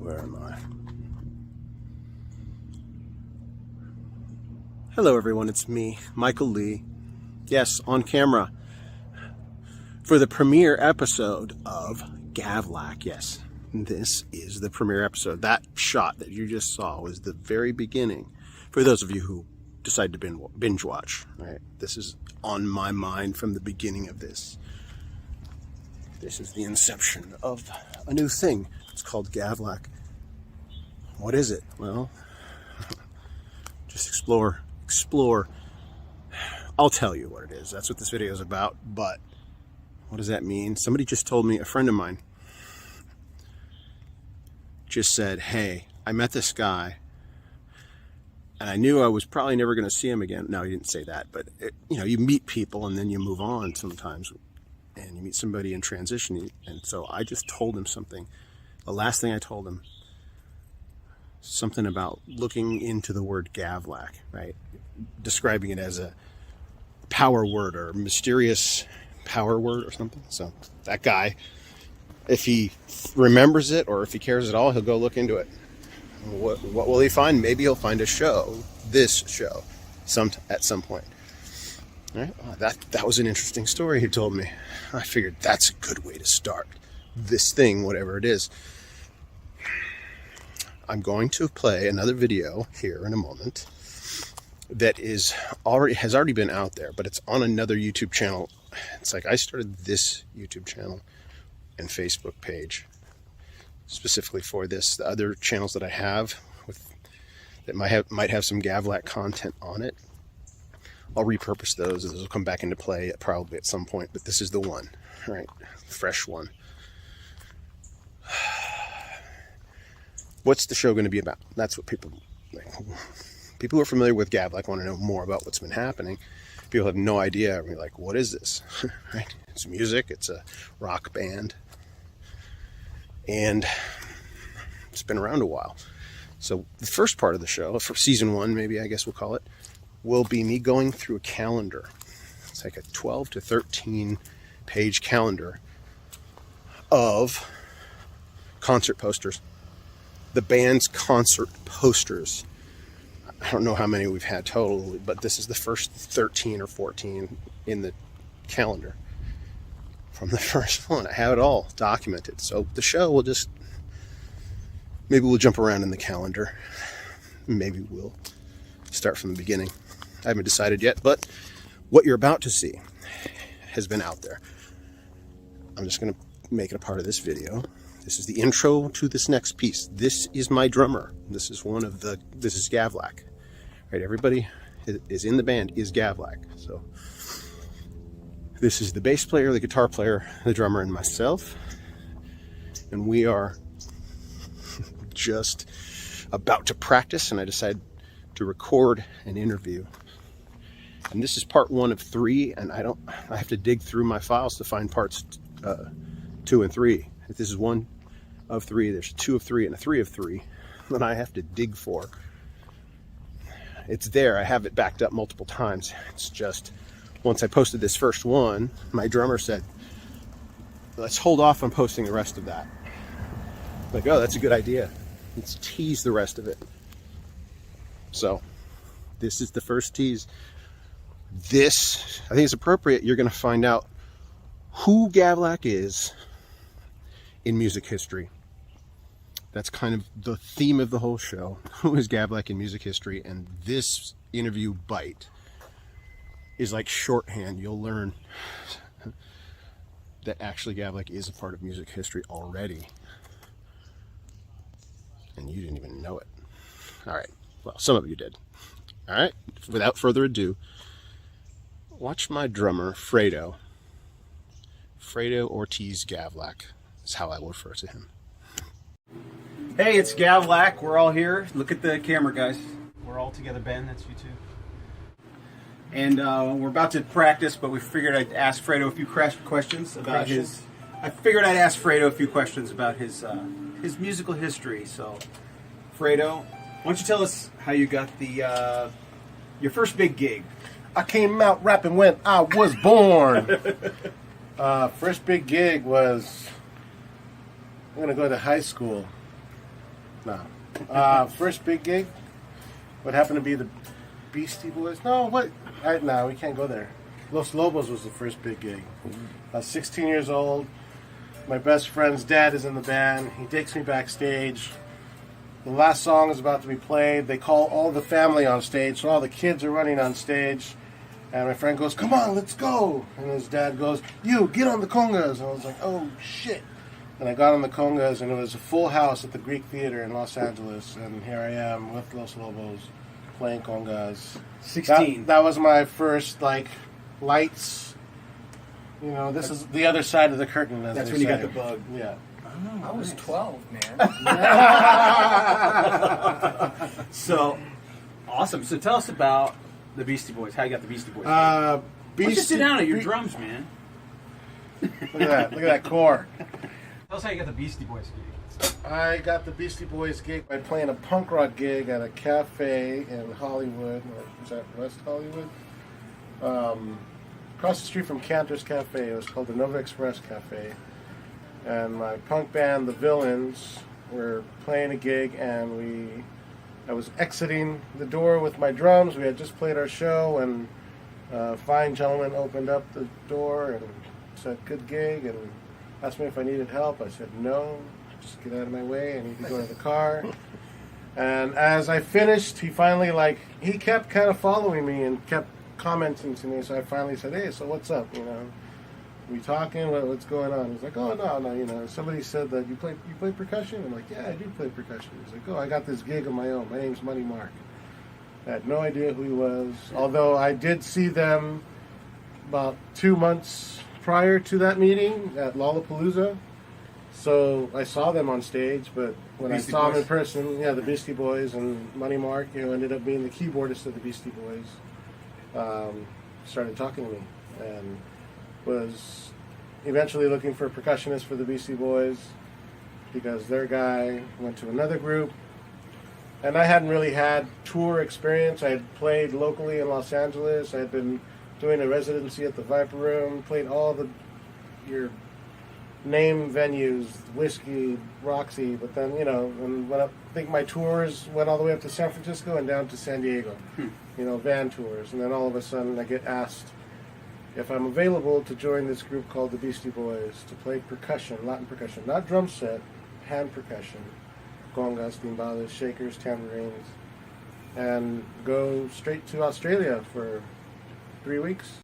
Where am I? Hello everyone, it's me, Michael Lee. Yes, on camera. For the premiere episode of Gavlak. Yes, this is the premiere episode. That shot that you just saw was the very beginning. For those of you who decide to binge watch, right? This is on my mind from the beginning of this. This is the inception of a new thing. It's called Gavlak. What is it? Well, just explore. I'll tell you what it is. That's what this video is about. But what does that mean? Somebody just told me, a friend of mine just said, hey, I met this guy and I knew I was probably never going to see him again. No, he didn't say that, but you meet people and then you move on sometimes, and you meet somebody in transition. And so I just told him something. The last thing I told him, something about looking into the word Gavlak, right? Describing it as a power word or mysterious power word or something. So that guy, if he remembers it or if he cares at all, he'll go look into it. What will he find? Maybe he'll find a show, this show, at some point. All right? That was an interesting story he told me. I figured that's a good way to start this thing, whatever it is. I'm going to play another video here in a moment that has already been out there, but it's on another YouTube channel. It's like I started this YouTube channel and Facebook page specifically for this. The other channels that I have that might have some Gavlak content on it, I'll repurpose those. Those will come back into play probably at some point, but this is the one, right? Fresh one. What's the show going to be about? That's what people who are familiar with Gavlak want to know more about what's been happening. People have no idea. We're like, what is this? Right? It's music. It's a rock band. And it's been around a while. So the first part of the show, for season 1, maybe I guess we'll call it, will be me going through a calendar. It's like a 12 to 13 page calendar of concert posters. The band's concert posters. I don't know how many we've had total, but this is the first 13 or 14 in the calendar from the first one. I have it all documented. So the show will maybe we'll jump around in the calendar. Maybe we'll start from the beginning. I haven't decided yet, but what you're about to see has been out there. I'm just going to make it a part of this video. This is the intro to this next piece. This is my drummer. This is Gavlak. Right, everybody is in the band is Gavlak. So this is the bass player, the guitar player, the drummer, and myself. And we are just about to practice, and I decided to record an interview. And this is part 1 of 3, and I have to dig through my files to find parts 2 and 3. If this is 1 of 3, there's 2 of 3 and a 3 of 3 that I have to dig for. It's there. I have it backed up multiple times. It's just, once I posted this first one, my drummer said, let's hold off on posting the rest of that. I'm like, oh, that's a good idea. Let's tease the rest of it. So this is the first tease. This, I think it's appropriate. You're going to find out who Gavlak is in music history. That's kind of the theme of the whole show. Who is Gavlak in music history? And this interview bite is like shorthand. You'll learn that actually Gavlak is a part of music history already. And you didn't even know it. All right. Well, some of you did. All right. Without further ado, watch my drummer, Fredo Ortiz Gavlak. Is how I will refer to him. Hey, it's Gavlak. We're all here. Look at the camera, guys. We're all together. Ben, that's you too. And we're about to practice, but we figured I'd ask Fredo a few questions about his musical history. So, Fredo, why don't you tell us how you got your first big gig? I came out rapping when I was born. First big gig was, I'm going to go to high school. No. First big gig would happen to be the Beastie Boys. No, what? No, we can't go there. Los Lobos was the first big gig. I was 16 years old. My best friend's dad is in the band. He takes me backstage. The last song is about to be played. They call all the family on stage, so all the kids are running on stage. And my friend goes, "Come on, let's go." And his dad goes, "You, get on the congas." And I was like, "Oh, shit." And I got on the congas, and it was a full house at the Greek Theater in Los Angeles. And here I am with Los Lobos playing congas. 16. That was my first, lights. You know, this is the other side of the curtain. As That's they when you say. got the bug. Yeah. I was 12, man. So, awesome. So tell us about the Beastie Boys. How you got the Beastie Boys? Why Uh, don't you sit down at your Be- drums, man? Look at that. Look at that core. Tell us how you got the Beastie Boys gig. I got the Beastie Boys gig by playing a punk rock gig at a cafe in Hollywood. Was that West Hollywood? Across the street from Cantor's Cafe. It was called the Nova Express Cafe. And my punk band, The Villains, were playing a gig, and I was exiting the door with my drums. We had just played our show, and a fine gentleman opened up the door and said, "Good gig," and asked me if I needed help. I said, "No, just get out of my way. I need to go to the car." And as I finished, he finally, he kept kind of following me and kept commenting to me. So I finally said, "Hey, so what's up? We talking? What's going on?" He's like, "Oh, no, somebody said that you play percussion." I'm like, "Yeah, I do play percussion." He's like, "Oh, I got this gig of my own. My name's Money Mark." I had no idea who he was, although I did see them about 2 months prior to that meeting at Lollapalooza. So I saw them on stage, but when Beastie I saw Boys? them in person, the Beastie Boys and Money Mark, ended up being the keyboardist of the Beastie Boys, started talking to me and was eventually looking for a percussionist for the Beastie Boys because their guy went to another group. And I hadn't really had tour experience. I had played locally in Los Angeles. I had been doing a residency at the Viper Room, played all your name venues, Whiskey, Roxy, but then, and I think my tours went all the way up to San Francisco and down to San Diego, van tours. And then all of a sudden I get asked if I'm available to join this group called the Beastie Boys to play percussion, Latin percussion, not drum set, hand percussion, congas, timbalas, shakers, tambourines, and go straight to Australia for 3 weeks.